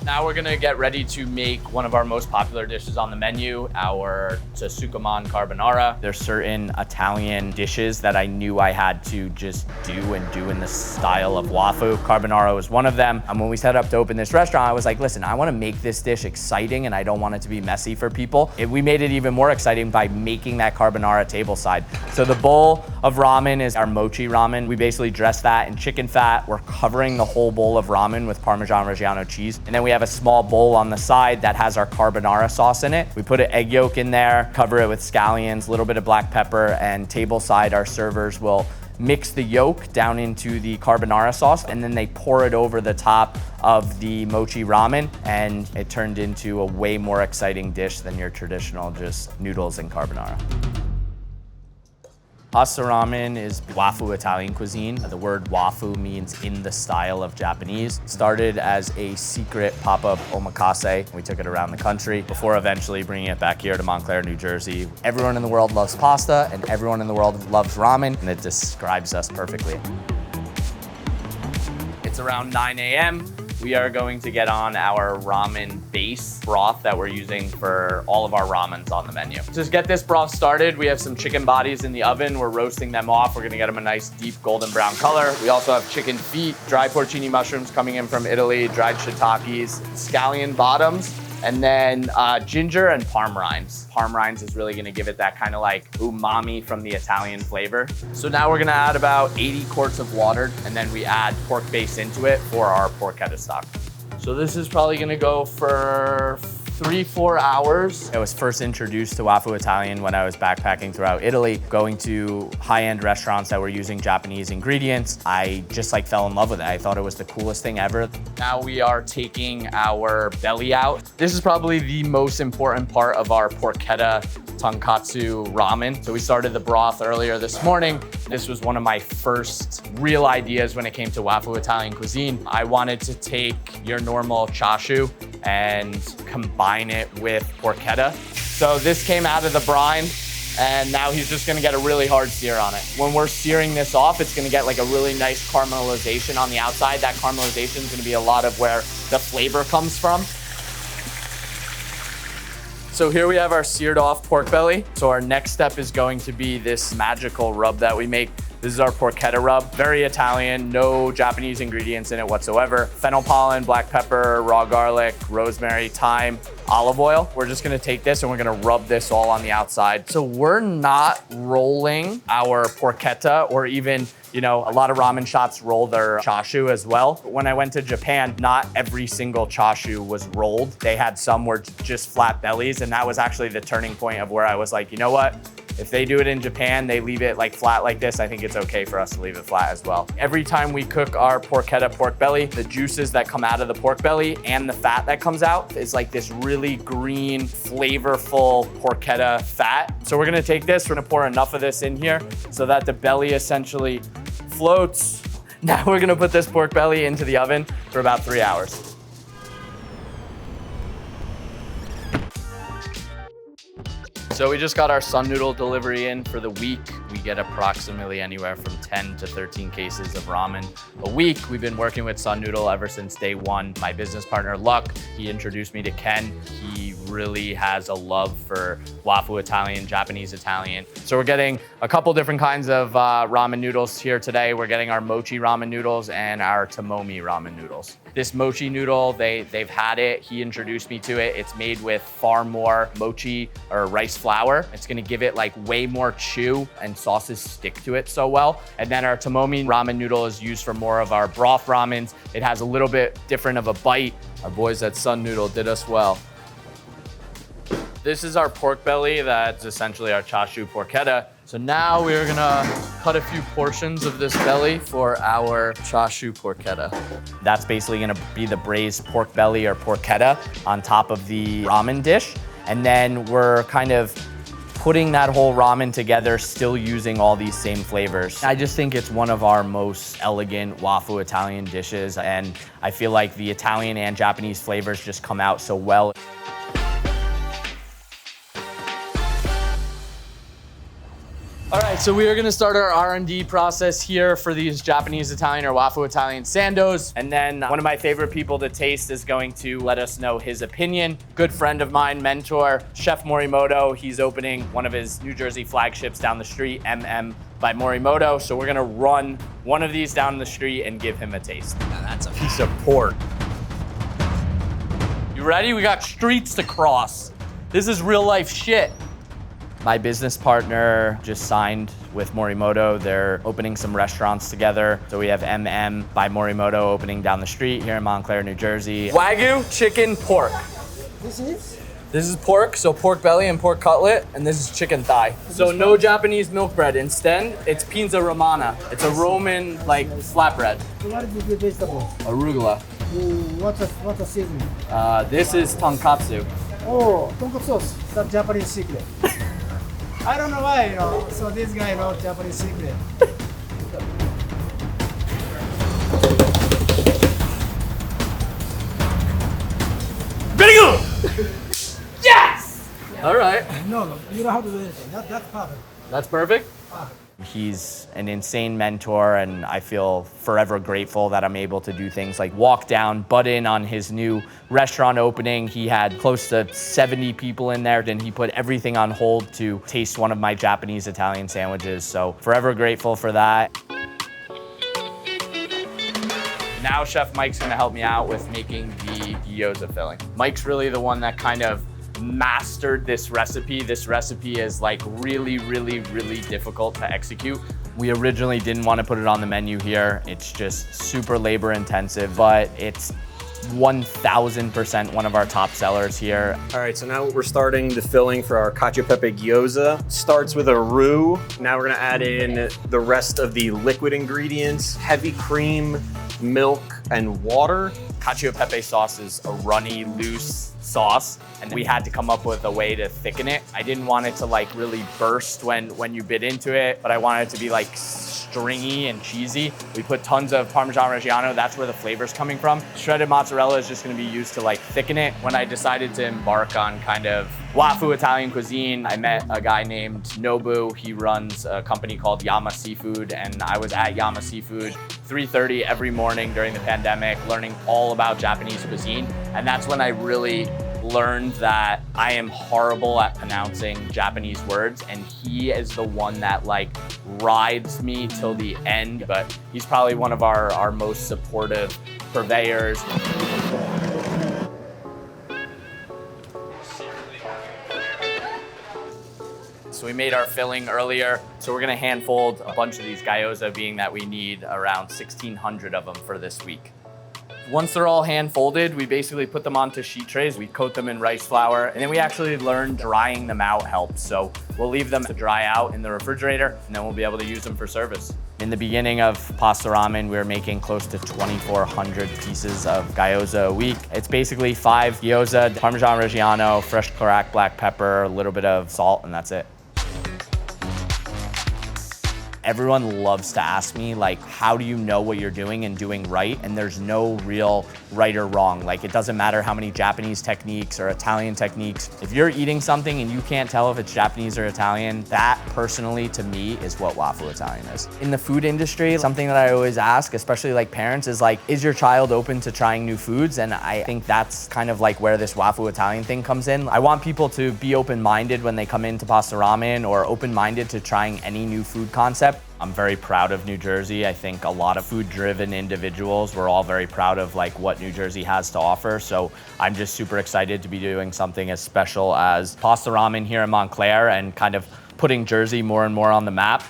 Now we're gonna get ready to make one of our most popular dishes on the menu, our tsukemen carbonara. There's certain Italian dishes that I knew I had to just do in the style of wafu. Carbonara was one of them. And when we set up to open this restaurant, I was like, listen, I wanna make this dish exciting and I don't want it to be messy for people. We made it even more exciting by making that carbonara tableside. So the bowl of ramen is our mochi ramen. We basically dress that in chicken fat. We're covering the whole bowl of ramen with Parmesan Reggiano cheese. And then we have a small bowl on the side that has our carbonara sauce in it. We put an egg yolk in there, cover it with scallions, a little bit of black pepper, and tableside our servers will mix the yolk down into the carbonara sauce, and then they pour it over the top of the mochi ramen, and it turned into a way more exciting dish than your traditional just noodles and carbonara. Pasta ramen is wafu Italian cuisine. The word wafu means in the style of Japanese. It started as a secret pop-up omakase. We took it around the country before eventually bringing it back here to Montclair, New Jersey. Everyone in the world loves pasta and everyone in the world loves ramen, and it describes us perfectly. It's around 9 a.m. We are going to get on our ramen base broth that we're using for all of our ramens on the menu. Just get this broth started. We have some chicken bodies in the oven. We're roasting them off. We're gonna get them a nice deep golden brown color. We also have chicken feet, dry porcini mushrooms coming in from Italy, dried shiitakes, scallion bottoms, and then ginger and parm rinds. Parm rinds is really gonna give it that kind of like umami from the Italian flavor. So now we're gonna add about 80 quarts of water, and then we add pork base into it for our porchetta stock. So this is probably gonna go for 3-4 hours. I was first introduced to wafu Italian when I was backpacking throughout Italy, going to high-end restaurants that were using Japanese ingredients. I just like fell in love with it. I thought it was the coolest thing ever. Now we are taking our belly out. This is probably the most important part of our porchetta tonkotsu ramen. So we started the broth earlier this morning. This was one of my first real ideas when it came to wafu Italian cuisine. I wanted to take your normal chashu and combine it with porchetta. So this came out of the brine, and now he's just gonna get a really hard sear on it. When we're searing this off, it's gonna get like a really nice caramelization on the outside. That caramelization is gonna be a lot of where the flavor comes from. So here we have our seared off pork belly. So our next step is going to be this magical rub that we make. This is our porchetta rub, very Italian, no Japanese ingredients in it whatsoever. Fennel pollen, black pepper, raw garlic, rosemary, thyme, olive oil. We're just gonna take this and we're gonna rub this all on the outside. So we're not rolling our porchetta, or even, you know, a lot of ramen shops roll their chashu as well. When I went to Japan, not every single chashu was rolled. They had some were just flat bellies, and that was actually the turning point of where I was like, you know what? If they do it in Japan, they leave it like flat like this, I think it's okay for us to leave it flat as well. Every time we cook our porchetta pork belly, the juices that come out of the pork belly and the fat that comes out is like this really green, flavorful porchetta fat. So we're gonna take this, we're gonna pour enough of this in here so that the belly essentially floats. Now we're gonna put this pork belly into the oven for about 3 hours. So we just got our Sun Noodle delivery in for the week. We get approximately anywhere from 10 to 13 cases of ramen a week. We've been working with Sun Noodle ever since day one. My business partner, Luck, he introduced me to Ken. He really has a love for wafu Italian, Japanese Italian. So we're getting a couple different kinds of ramen noodles here today. We're getting our mochi ramen noodles and our tomomi ramen noodles. This mochi noodle, they've had it. He introduced me to it. It's made with far more mochi or rice flour. It's gonna give it like way more chew, and sauces stick to it so well. And then our tomomi ramen noodle is used for more of our broth ramens. It has a little bit different of a bite. Our boys at Sun Noodle did us well. This is our pork belly. That's essentially our chashu porchetta. So now we're gonna cut a few portions of this belly for our chashu porchetta. That's basically gonna be the braised pork belly or porchetta on top of the ramen dish. And then we're kind of putting that whole ramen together, still using all these same flavors. I just think it's one of our most elegant wafu Italian dishes. And I feel like the Italian and Japanese flavors just come out so well. All right, right, so we are gonna start our R&D process here for these Japanese Italian or wafu Italian sandos. And then one of my favorite people to taste is going to let us know his opinion. Good friend of mine, mentor, Chef Morimoto. He's opening one of his New Jersey flagships down the street, MM by Morimoto. So we're gonna run one of these down the street and give him a taste. Now that's a piece of pork. You ready? We got streets to cross. This is real life shit. My business partner just signed with Morimoto. They're opening some restaurants together. So we have MM by Morimoto opening down the street here in Montclair, New Jersey. Wagyu, chicken, pork. This is pork, so pork belly and pork cutlet, and this is chicken thigh. So no Japanese milk bread. Instead, it's pinza romana. It's a Roman, like, flatbread. What is the vegetable? Arugula. What's the seasoning? This is tonkotsu. Oh, tonkotsu sauce. That's Japanese secret. I don't know why, you know. So this guy knows Japanese secret. Very good! Yes! All right. No, you don't have to do anything. That's perfect. That's perfect? He's an insane mentor, and I feel forever grateful that I'm able to do things like walk down, butt in on his new restaurant opening. He had close to 70 people in there, and he put everything on hold to taste one of my Japanese Italian sandwiches. So forever grateful for that. Now Chef Mike's gonna help me out with making the gyoza filling. Mike's really the one that kind of mastered this recipe. This recipe is like really, really, really difficult to execute. We originally didn't want to put it on the menu here. It's just super labor intensive, but it's 1000% one of our top sellers here. All right, so now we're starting the filling for our Cacio Pepe Gyoza. Starts with a roux. Now we're gonna add in the rest of the liquid ingredients, heavy cream, milk, and water. Cacio Pepe sauce is a runny, loose sauce, and we had to come up with a way to thicken it. I didn't want it to like really burst when you bit into it, but I wanted it to be like stringy and cheesy. We put tons of Parmesan Reggiano. That's where the flavor's coming from. Shredded mozzarella is just gonna be used to like thicken it. When I decided to embark on kind of wafu Italian cuisine, I met a guy named Nobu. He runs a company called Yama Seafood, and I was at Yama Seafood 3:30 every morning during the pandemic, learning all about Japanese cuisine. And that's when I really learned that I am horrible at pronouncing Japanese words, and he is the one that like rides me till the end. But he's probably one of our most supportive purveyors. So we made our filling earlier. So we're gonna hand fold a bunch of these gyoza, being that we need around 1,600 of them for this week. Once they're all hand folded, we basically put them onto sheet trays. We coat them in rice flour, and then we actually learned drying them out helps. So we'll leave them to dry out in the refrigerator, and then we'll be able to use them for service. In the beginning of pasta ramen, we were making close to 2,400 pieces of gyoza a week. It's basically 5 gyoza, Parmesan Reggiano, fresh cracked black pepper, a little bit of salt, and that's it. Everyone loves to ask me, like, how do you know what you're doing and doing right? And there's no real right or wrong. Like, it doesn't matter how many Japanese techniques or Italian techniques. If you're eating something and you can't tell if it's Japanese or Italian, that personally to me is what wafu Italian is. In the food industry, something that I always ask, especially like parents, is like, is your child open to trying new foods? And I think that's kind of like where this wafu Italian thing comes in. I want people to be open-minded when they come into pasta ramen, or open-minded to trying any new food concept. I'm very proud of New Jersey. I think a lot of food-driven individuals, we're all very proud of like what New Jersey has to offer. So I'm just super excited to be doing something as special as pasta ramen here in Montclair and kind of putting Jersey more and more on the map.